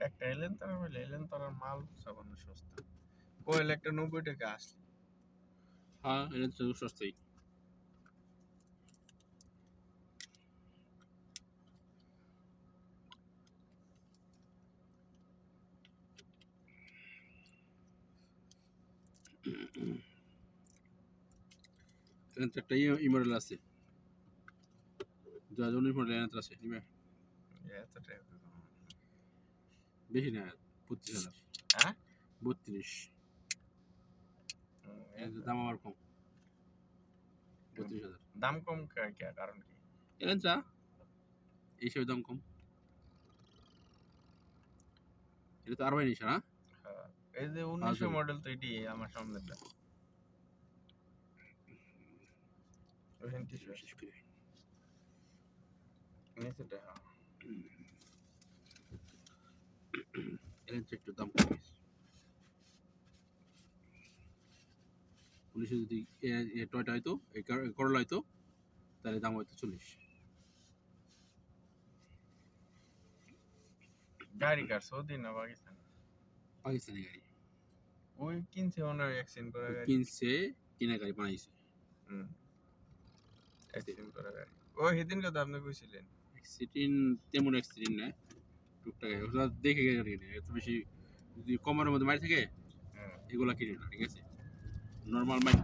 একটা এলেন তারা বলে এলেন তারার মাল সামান্য সস্তা কোয়েল একটা 90 টাকা আসলে হ্যাঁ এটা তো সস্তাই এখানে তো একটা ইমডেল আছে 2019 মডেল আছে নিবে এত টাকা বেশি না 32,000 হ্যাঁ 32 এর দাম আবার কম 32,000 দাম কম কারণ কি এলেনটা এইসব দাম কম এটা তো আরো নিশা না হ্যাঁ, এই যে 1900 মডেল তো এটি আমার সামনেটা বিশেষ করে নিচেটা হ্যাঁ এলেনটা একটু দাম কম পুলিশে যদি টয়টা হয়তো এই করলা হয়তো তাহলে দাম হয়তো 40 গাড়ি কার সৌদি না পাকিস্তান পাকিস্তানি গাড়ি ওই কিনছে ওনার অ্যাক্সিডেন্ট করা গাড়ি কিনছে কিনা গাড়ি বানাইছে অ্যাক্সিডেন্ট করা গাড়ি ও সেদিন কথা আপনি কইছিলেন অ্যাক্সিডেন্ট তেমন অ্যাক্সিডেন্ট না টুকটাক ওটা দেখে গাড়ি কিনে এত বেশি যদি কমার মধ্যে মারি থাকে এগুলা কিনে না ঠিক আছে নর্মাল মাইক